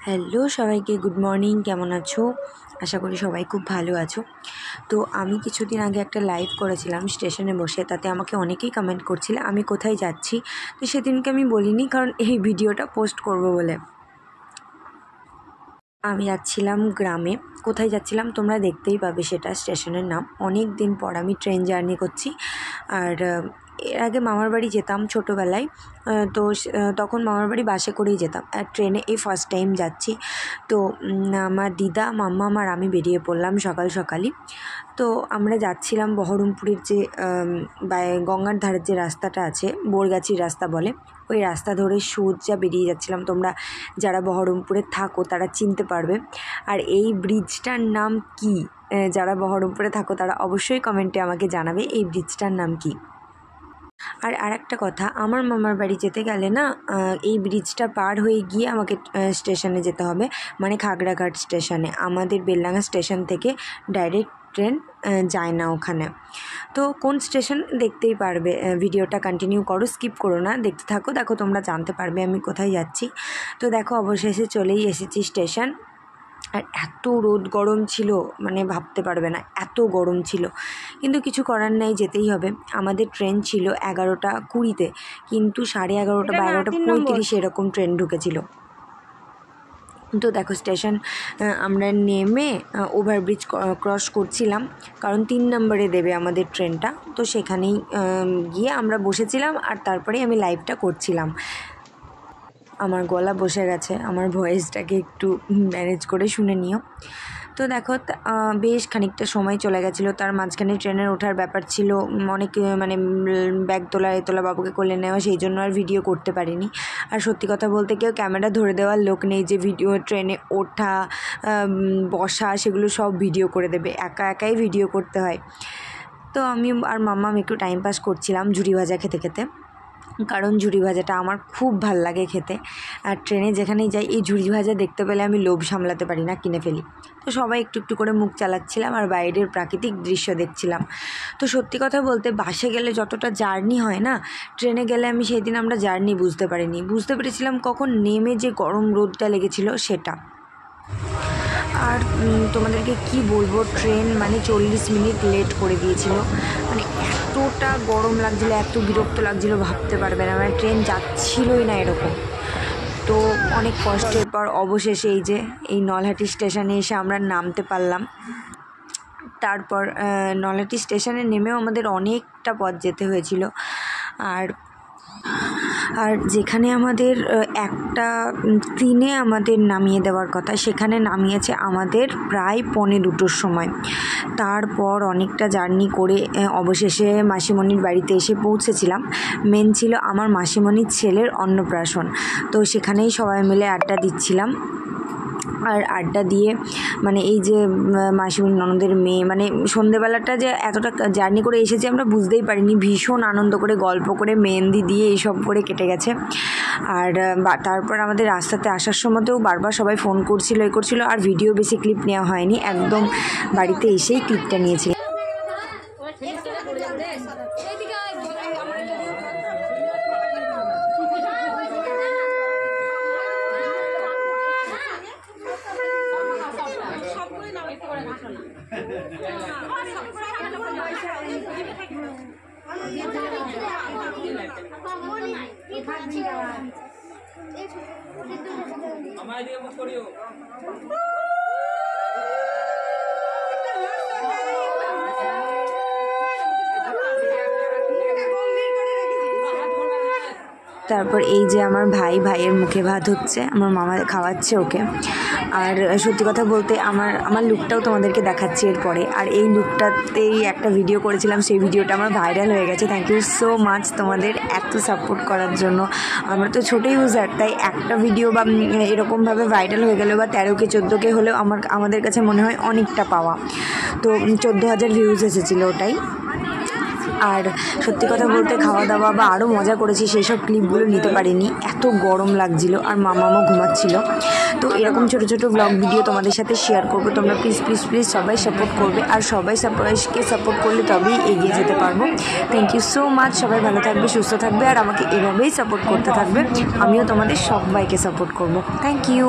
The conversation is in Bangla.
হ্যালো সবাইকে, গুড মর্নিং। কেমন আছো? আশা করি সবাই খুব ভালো আছো। তো আমি কিছুদিন আগে একটা লাইভ করেছিলাম স্টেশনে বসে, তাতে আমাকে অনেকেই কমেন্ট করছিলে আমি কোথায় যাচ্ছি। তো সেদিনকে আমি বলিনি, কারণ এই ভিডিওটা পোস্ট করব বলে। আমি যাচ্ছিলাম গ্রামে। কোথায় যাচ্ছিলাম তোমরা দেখতেই পাবে, সেটা স্টেশনের নাম। অনেক দিন পর আমি ট্রেন জার্নি করছি। আর এর আগে মামার বাড়ি যেতাম ছোটোবেলায়, তো তখন মামার বাড়ি বাসে করেই যেতাম। আর ট্রেনে এই ফার্স্ট টাইম যাচ্ছি। তো আমার দিদা, মাম্মা আর আমি বেরিয়ে পড়লাম সকাল সকালই। তো আমরা যাচ্ছিলাম বহরমপুরের যে গঙ্গার ধারের যে রাস্তাটা আছে, বোরগাছির রাস্তা বলে, ওই রাস্তা ধরে সোজা বেরিয়ে যাচ্ছিলাম। তোমরা যারা বহরমপুরে থাকো তারা চিনতে পারবে। আর এই ব্রিজটার নাম কি? যারা বহরমপুরে থাকো তারা অবশ্যই কমেন্টে আমাকে জানাবে এই ব্রিজটার নাম কি। আর একটা কথা, আমার মামার বাড়ি যেতে গেলে না, এই ব্রিজটা পার হয়ে গিয়ে আমাকে স্টেশনে যেতে হবে, মানে খাগড়াঘাট স্টেশনে। আমাদের বেলডাঙ্গা স্টেশন থেকে ডাইরেক্ট ট্রেন যায় না ওখানে। তো কোন স্টেশন দেখতেই পারবে। ভিডিওটা কন্টিনিউ করো, স্কিপ করো না, দেখতে থাকো। দেখো তোমরা জানতে পারবে আমি কোথায় যাচ্ছি। তো দেখো অবশেষে চলেই এসেছি স্টেশন। আর এত রোদ গরম ছিল, মানে ভাবতে পারবে না, এত গরম ছিল। কিন্তু কিছু করার নাই, যেতেই হবে। আমাদের ট্রেন ছিল 11:20-তে, কিন্তু 11:30 বা 11:35 এরকম ট্রেন ঢুকেছিল। তো দেখো স্টেশন আমরা নেমে ওভারব্রিজ ক্রস করছিলাম, কারণ 3 নম্বরে দেবে আমাদের ট্রেনটা। তো সেখানেই গিয়ে আমরা বসেছিলাম, আর তারপরে আমি লাইভটা করছিলাম। আমার গলা বসে গেছে, আমার ভয়েসটাকে একটু ম্যানেজ করে শুনে নিও। তো দেখো বেশ খানিকটা সময় চলে গেছিলো। তার মাঝখানে ট্রেনের ওঠার ব্যাপার ছিল, অনেক মানে ব্যাগ তোলা তোলা, বাবুকে কোলে নেওয়া, সেই জন্য আর ভিডিও করতে পারিনি। আর সত্যি কথা বলতে কেউ ক্যামেরা ধরে দেওয়ার লোক নেই যে ভিডিও, ট্রেনে ওঠা বসা সেগুলো সব ভিডিও করে দেবে, একাই ভিডিও করতে হয়। তো আমি আর মাম্মা একটু টাইম পাস করছিলাম ঝুড়ি ভাজা খেতে খেতে, কারণ ঝুড়ি ভাজাটা আমার খুব ভাল লাগে খেতে। আর ট্রেনে যেখানেই যাই এই ঝুড়ি ভাজা দেখতে পেলে আমি লোভ সামলাতে পারি না, কিনে ফেলি। তো সবাই একটু একটু করে মুখ চালাচ্ছিলাম আর বাইরের প্রাকৃতিক দৃশ্য দেখছিলাম। তো সত্যি কথা বলতে বাসে গেলে যতটা জার্নি হয় না, ট্রেনে গেলে আমি সেই দিন আমরা জার্নি বুঝতে পেরেছিলাম কখন নেমে যে গরম রোদটা লেগেছিল সেটা। আর তোমাদেরকে কি বলবো, ট্রেন মানে 40 মিনিট লেট করে দিয়েছিল। মানে এতটা গরম লাগছিলো, এত বিরক্ত লাগছিলো, ভাবতে পারবে না। মানে ট্রেন যাচ্ছিলই না এরকম। তো অনেক কষ্টের পর অবশেষে এই নলহাটি স্টেশনে এসে আমরা নামতে পারলাম। তারপর নলহাটি স্টেশনে নেমেও আমাদের অনেকটা পথ যেতে হয়েছিল। আর যেখানে আমাদের একটা ট্রেনে আমাদের নামিয়ে দেওয়ার কথা, সেখানে নামিয়েছে আমাদের প্রায় 1:45-র সময়। তারপর অনেকটা জার্নি করে অবশেষে মাসিমণির বাড়িতে এসে পৌঁছেছিলাম। মেন ছিল আমার মাসিমণির ছেলের অন্নপ্রাশন। তো সেখানেই সবাই মিলে আড্ডা দিচ্ছিলাম। আর আড্ডা দিয়ে মানে এই যে মাসিমণি ননদের মেয়ে, মানে সন্ধেবেলাটা যে এতটা জার্নি করে এসেছি আমরা বুঝতেই পারিনি। ভীষণ আনন্দ করে, গল্প করে, মেহেন্দি দিয়ে এইসব করে কেটে গেছে। আর তারপর আমাদের রাস্তাতে আসার সময়তেও বারবার সবাই ফোন করছিল, আর ভিডিও বেশি ক্লিপ নেওয়া হয়নি, একদম বাড়িতে এসেই ক্লিপটা নিয়েছি। তারপর এই যে আমার ভাইয়ের মুখে ভাত হচ্ছে, আমার মামা খাওয়াচ্ছে ওকে। আর সত্যি কথা বলতে আমার লুকটাও তোমাদেরকে দেখাচ্ছি এরপরে। আর এই লুকটাতেই একটা ভিডিও করেছিলাম, সেই ভিডিওটা আমার ভাইরাল হয়ে গেছে। থ্যাংক ইউ সো মাচ তোমাদের এত সাপোর্ট করার জন্য। আমরা তো ছোটো ইউজার, তাই একটা ভিডিও বা এরকমভাবে ভাইরাল হয়ে গেলেও বা 13K 14K হলেও আমাদের কাছে মনে হয় অনেকটা পাওয়া। তো 14,000 ভিউজ এসেছিলো ওটাই। আর সত্যি কথা বলতে খাওয়া দাওয়া বা আরও মজা করেছি সেই সব ক্লিপগুলো নিতে পারিনি, এত গরম লাগছিল আর মামাও ঘুমাচ্ছিল। তো এরকম ছোটো ছোটো ব্লগ ভিডিও তোমাদের সাথে শেয়ার করবো, তোমরা প্লিজ প্লিজ প্লিজ সবাই সাপোর্ট করবে, আর সবাই সারপ্রাইজকে সাপোর্ট করলে তবেই এগিয়ে যেতে পারবো। থ্যাংক ইউ সো মাচ, সবাই ভালো থাকবে, সুস্থ থাকবে, আর আমাকে এভাবেই সাপোর্ট করতে থাকবে, আমিও তোমাদের সবাইকে সাপোর্ট করবো। Thank you.